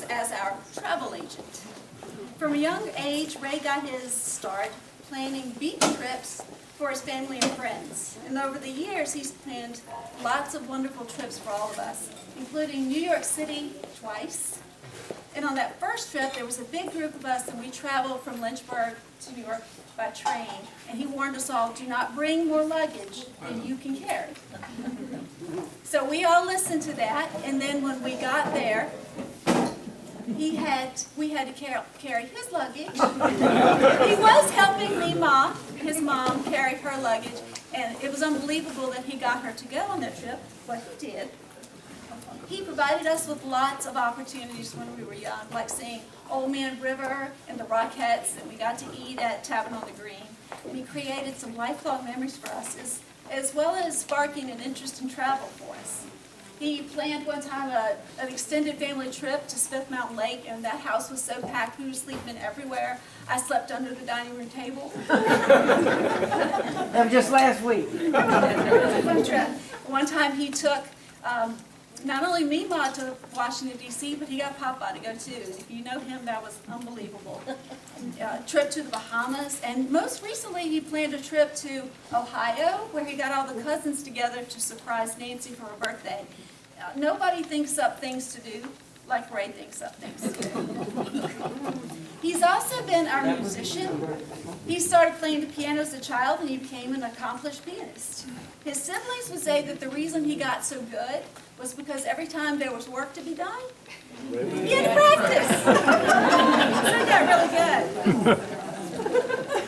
as our travel agent. From a young age, Ray got his start planning beach trips for his family and friends. And over the years, he's planned lots of wonderful trips for all of us, including New York City twice. And on that first trip, there was a big group of us, and we traveled from Lynchburg to New York by train. And he warned us all, do not bring more luggage than you can carry. So we all listened to that, and then when we got there, we had to carry his luggage. He was helping his mom, carry her luggage, and it was unbelievable that he got her to go on that trip, but he did. He provided us with lots of opportunities when we were young, like seeing Old Man River and the Rockettes, and we got to eat at Tavern on the Green. And he created some lifelong memories for us, as well as sparking an interest in travel for us. He planned one time an extended family trip to Smith Mountain Lake, and that house was so packed we were sleeping everywhere. I slept under the dining room table. That was just last week. Fun trip. One time he took not only me, Ma, to Washington, D.C., but he got Papa to go too. If you know him, that was unbelievable. Trip to the Bahamas, and most recently he planned a trip to Ohio, where he got all the cousins together to surprise Nancy for her birthday. Nobody thinks up things to do like Ray thinks up things to do. He's also been our musician. He started playing the piano as a child, and he became an accomplished pianist. His siblings would say that the reason he got so good was because every time there was work to be done, he had practice. So he got really good.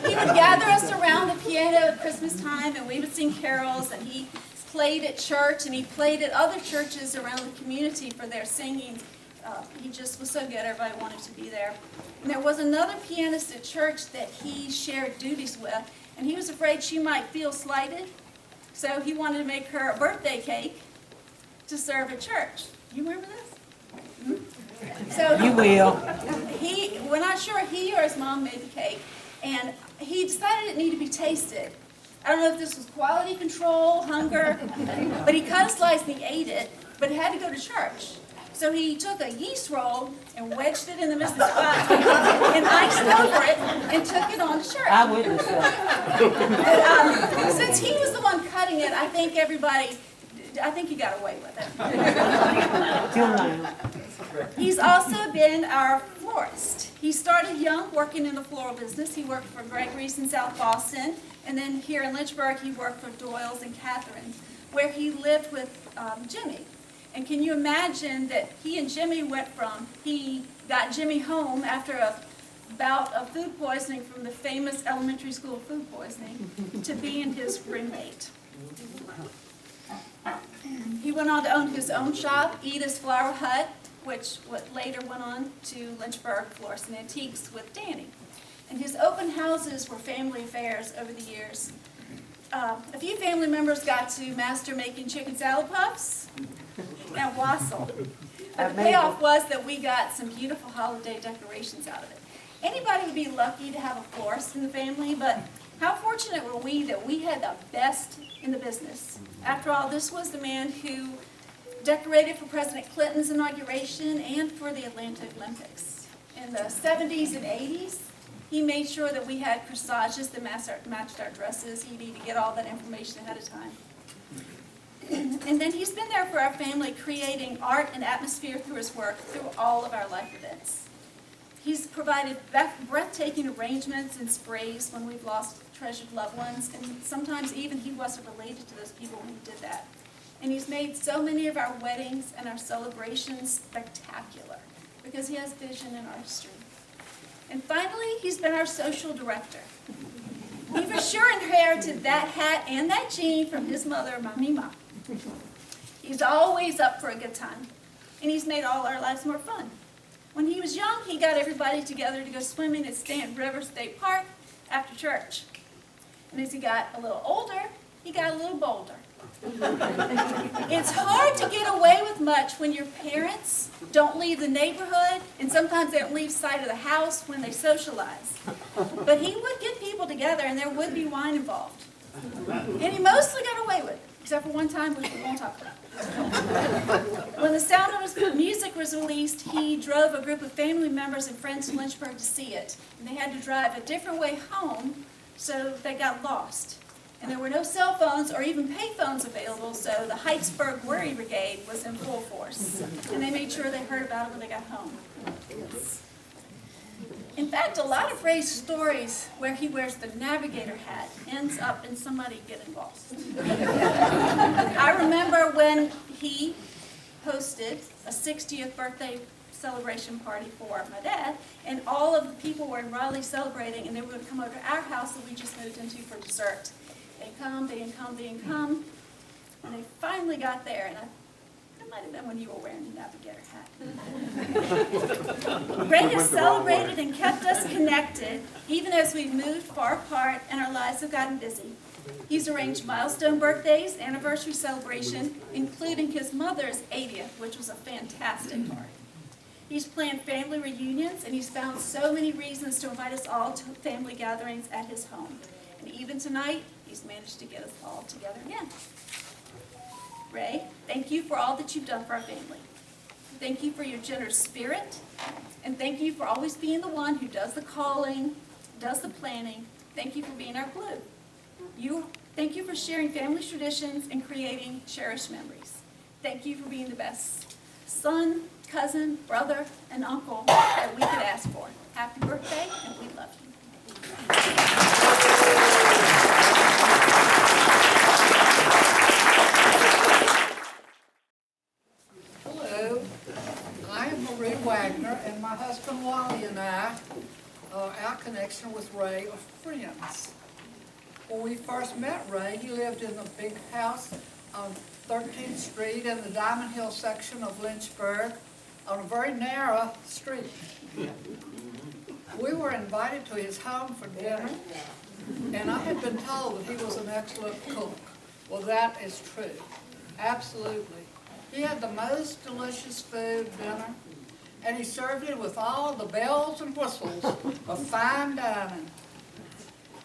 He would gather us around the piano at Christmas time, and we would sing carols, and he played at church, and he played at other churches around the community for their singing. He just was so good, everybody wanted to be there. And there was another pianist at church that he shared duties with, and he was afraid she might feel slighted, so he wanted to make her a birthday cake to serve at church. You remember this? Mm-hmm. So You will. we're not sure he or his mom made the cake, and he decided it needed to be tasted. I don't know if this was quality control, hunger, but he cut a slice and he ate it, but it had to go to church. So he took a yeast roll and wedged it in the missing spot and iced over it and took it on to church. I witnessed that. Since he was the one cutting it, I think he got away with it. Till now. He's also been our florist. He started young working in the floral business. He worked for Gregory's in South Boston, and then here in Lynchburg he worked for Doyle's and Catherine's, where he lived with Jimmy. And can you imagine that he and Jimmy he got Jimmy home after a bout of food poisoning from the famous elementary school food poisoning to being his roommate. He went on to own his own shop, Edith's Flower Hut, which later went on to Lynchburg Florists and Antiques with Danny. And his open houses were family affairs over the years. A few family members got to master making chicken salad puffs and wassail. But the payoff was that we got some beautiful holiday decorations out of it. Anybody would be lucky to have a florist in the family, but how fortunate were we that we had the best in the business. After all, this was the man who decorated for President Clinton's inauguration and for the Atlanta Olympics. In the 70s and 80s, he made sure that we had corsages that matched our dresses. He needed to get all that information ahead of time. And then he's been there for our family, creating art and atmosphere through his work through all of our life events. He's provided breathtaking arrangements and sprays when we've lost treasured loved ones, and sometimes even he wasn't related to those people when he did that. And he's made so many of our weddings and our celebrations spectacular because he has vision and artistry. And finally, he's been our social director. He for sure inherited that hat and that gene from his mother, Mommy Ma. He's always up for a good time, and he's made all our lives more fun. When he was young, he got everybody together to go swimming at Stanton River State Park after church. And as he got a little older, he got a little bolder. It's hard to get away with much when your parents don't leave the neighborhood, and sometimes they don't leave sight of the house when they socialize. But he would get people together, and there would be wine involved. And he mostly got away with it, except for one time, which we won't talk about. When The Sound of His Music was released, he drove a group of family members and friends to Lynchburg to see it. And they had to drive a different way home, so they got lost. And there were no cell phones or even pay phones available, so the Heightsburg Worry Brigade was in full force. And they made sure they heard about it when they got home. In fact, a lot of Ray's stories where he wears the navigator hat ends up in somebody getting lost. I remember when he hosted a 60th birthday celebration party for my dad, and all of the people were in Raleigh celebrating, and they were going to come over to our house that we just moved into for dessert. They didn't come, and they finally got there, and that might have been when you were wearing the navigator hat. Ray has celebrated and kept us connected, even as we've moved far apart and our lives have gotten busy. He's arranged milestone birthdays, anniversary celebration, including his mother's 80th, which was a fantastic party. He's planned family reunions, and he's found so many reasons to invite us all to family gatherings at his home. And even tonight, he's managed to get us all together again. Ray, thank you for all that you've done for our family. Thank you for your generous spirit, and thank you for always being the one who does the calling, does the planning. Thank you for being our glue. Thank you for sharing family traditions and creating cherished memories. Thank you for being the best son, cousin, brother, and uncle that we could ask for. Happy birthday, and we love you. Hello, I am Marie Wagner, and my husband Wally and I, our connection with Ray are friends. When we first met Ray, he lived in the big house on 13th Street in the Diamond Hill section of Lynchburg on a very narrow street. We were invited to his home for dinner, and I had been told that he was an excellent cook. Well, that is true. Absolutely. He had the most delicious food, dinner, and he served it with all the bells and whistles of fine dining.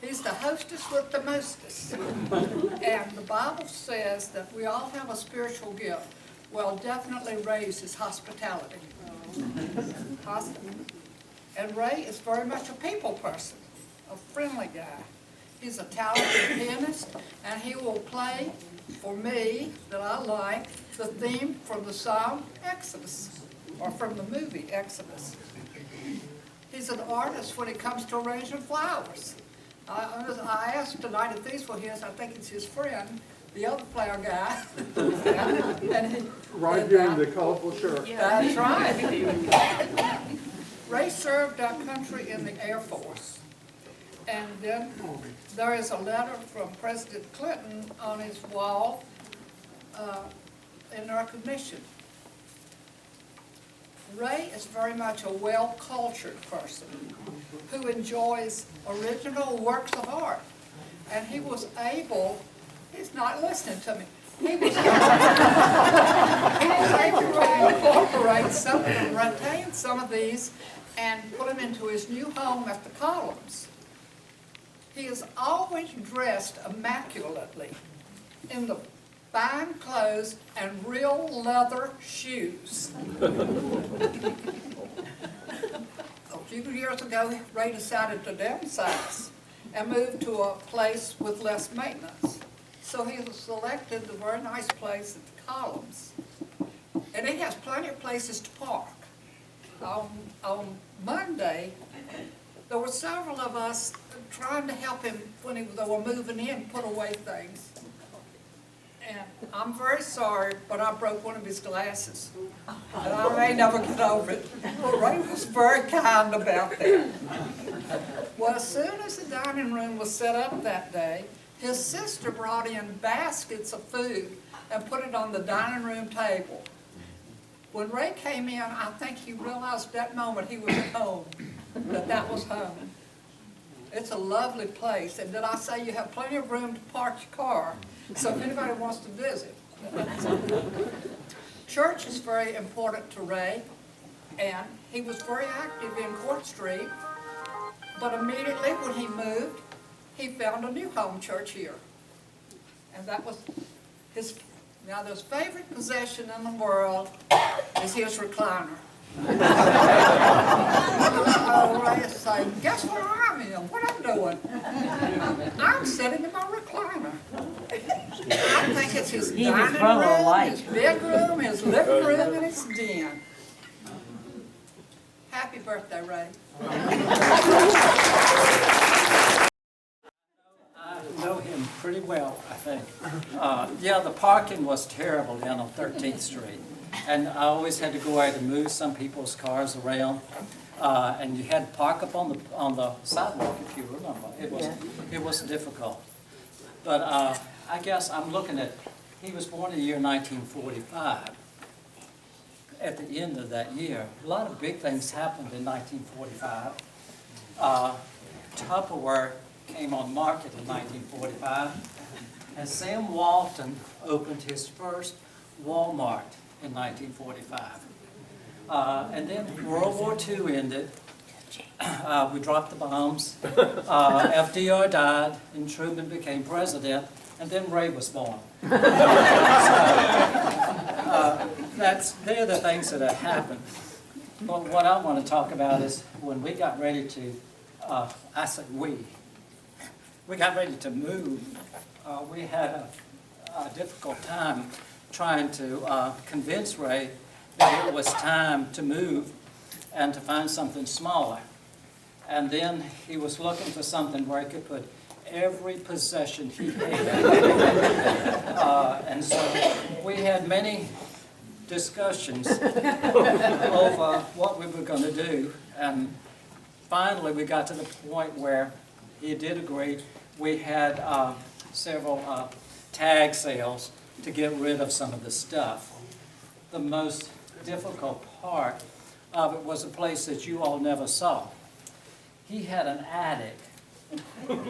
He's the hostess with the mostest. And the Bible says that we all have a spiritual gift. Well, definitely Ray's is hospitality. And Ray is very much a people person, a friendly guy. He's a talented pianist, and he will play for me, that I like, the theme from the song Exodus, or from the movie Exodus. He's an artist when it comes to arranging flowers. I asked tonight if these were his. I think it's his friend, the other player guy. Right here in the colorful shirt. That's right. Ray served our country in the Air Force. And then there is a letter from President Clinton on his wall in recognition. Ray is very much a well-cultured person who enjoys original works of art. And he was able, he's not listening to me, he was able to incorporate some and retain some of these and put them into his new home at the Columns. He is always dressed immaculately in the fine clothes and real leather shoes. A few years ago, Ray decided to downsize and move to a place with less maintenance. So he selected the very nice place at the Columns. And he has plenty of places to park. On Monday, there were several of us trying to help him when they were moving in, put away things. And I'm very sorry, but I broke one of his glasses. And I may never get over it. But Ray was very kind about that. Well, as soon as the dining room was set up that day, his sister brought in baskets of food and put it on the dining room table. When Ray came in, I think he realized that moment he was at home, that was home. It's a lovely place. And did I say you have plenty of room to park your car? So if anybody wants to visit. Church is very important to Ray, and he was very active in Court Street, but immediately when he moved, he found a new home church here. And that was his, now his favorite possession in the world is his recliner. Oh, Ray is saying, guess where I'm in? What I'm doing? I'm sitting in my recliner. I think it's his dining room, his bedroom, his living room, and his den. Happy birthday, Ray. I know him pretty well, I think. Yeah, the parking was terrible down on 13th Street. And I always had to go out and move some people's cars around. And you had to park up on the sidewalk, if you remember. It was difficult. But I guess I'm looking at, he was born in the year 1945. At the end of that year, a lot of big things happened in 1945. Tupperware came on market in 1945, and Sam Walton opened his first Walmart in 1945. And then World War II ended, we dropped the bombs. FDR died, and Truman became president, and then Ray was born. They're the things that have happened. But what I want to talk about is when we got ready to, I said we got ready to move. We had a difficult time trying to convince Ray that it was time to move and to find something smaller. And then he was looking for something where he could put every possession he had. And so we had many discussions over what we were going to do. And finally, we got to the point where he did agree. We had several tag sales to get rid of some of the stuff. The most difficult part of it was a place that you all never saw. He had an attic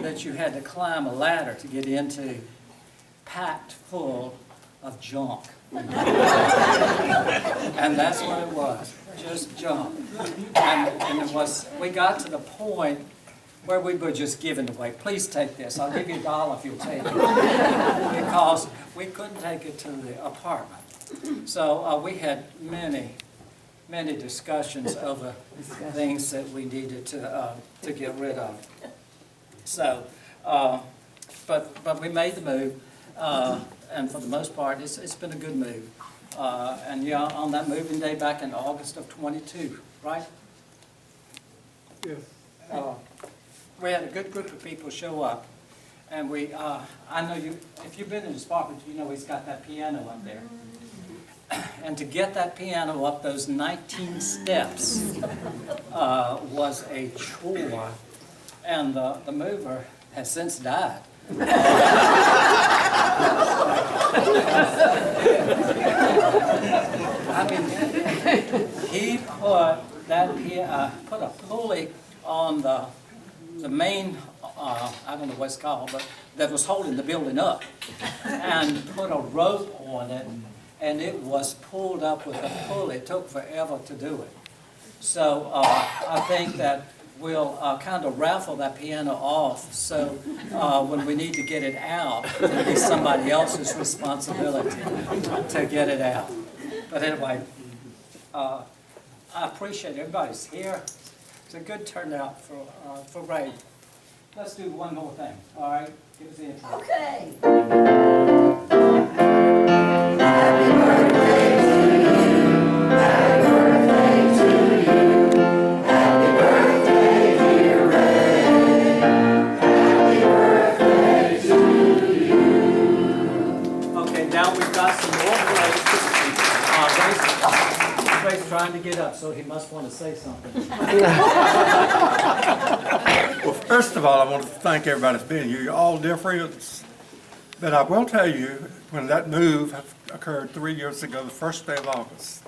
that you had to climb a ladder to get into, packed full of junk. And that's what it was, just junk. And it was, we got to the point where we were just giving away. Please take this. I'll give you $1 if you'll take it. Because we couldn't take it to the apartment. So we had many discussions over things that we needed to get rid of. So, but we made the move, and for the most part, it's been a good move. And yeah, on that moving day back in August of '22, right? Yes. We had a good group of people show up, and we, I know you, if you've been in his apartment, you know he's got that piano up there. And to get that piano up those 19 steps was a chore, and the mover has since died. I mean, he put put a pulley on the main, I don't know what it's called, but that was holding the building up, and put a rope on it, and it was pulled up with a pulley. It took forever to do it. So I think that we'll kind of raffle that piano off, so when we need to get it out, it'll be somebody else's responsibility to get it out. But anyway, I appreciate everybody's here. It's a good turnout for Ray. Let's do one more thing, all right? Give us the intro. Okay. Ray's trying to get up, so he must want to say something. Well, first of all, I want to thank everybody for being here. You're all dear friends. But I will tell you, when that move occurred 3 years ago, the first day of August,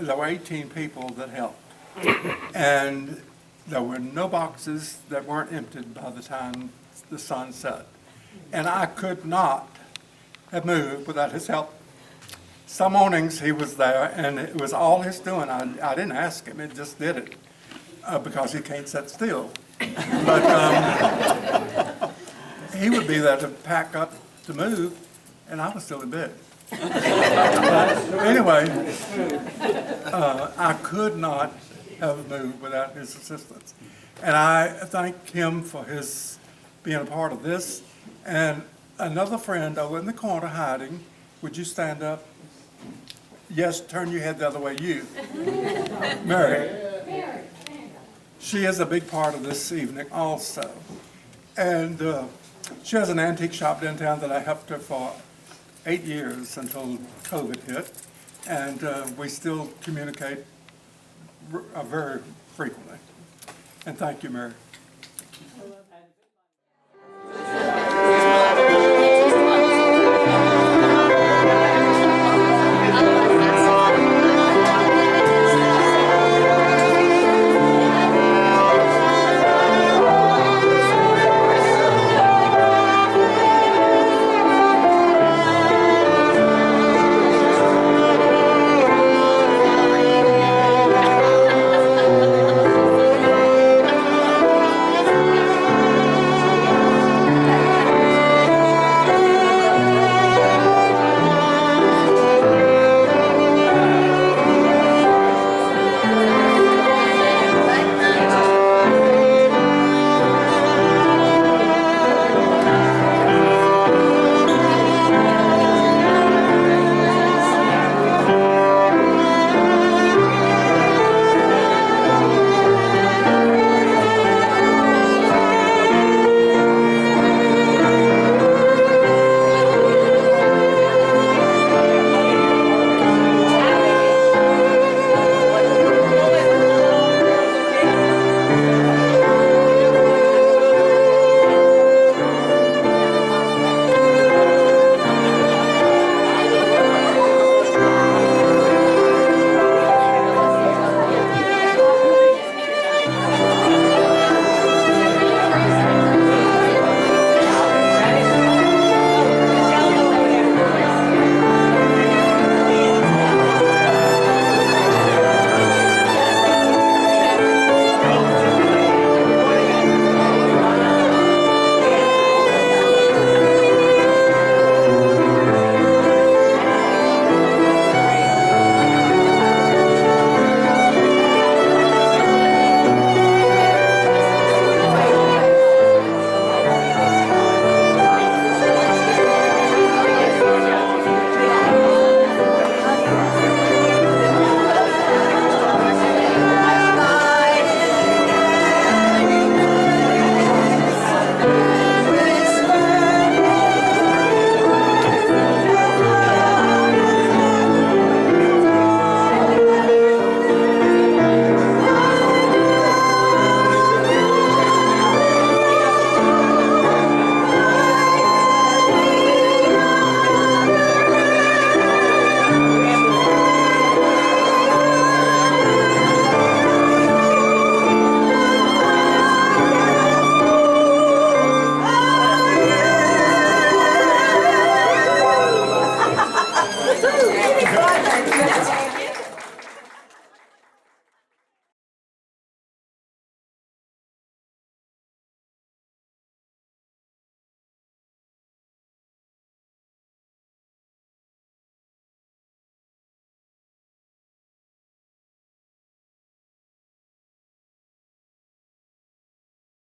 there were 18 people that helped. And there were no boxes that weren't emptied by the time the sun set. And I could not have moved without his help. Some mornings he was there, and it was all his doing. I didn't ask him, it just did it, because he can't sit still. But he would be there to pack up to move, and I was still in bed. Anyway, I could not have moved without his assistance. And I thank him for his being a part of this. And another friend over in the corner hiding, would you stand up? Yes, turn your head the other way, you. Mary. She is a big part of this evening also. And she has an antique shop downtown that I helped her for 8 years until COVID hit. And we still communicate very frequently. And thank you, Mary.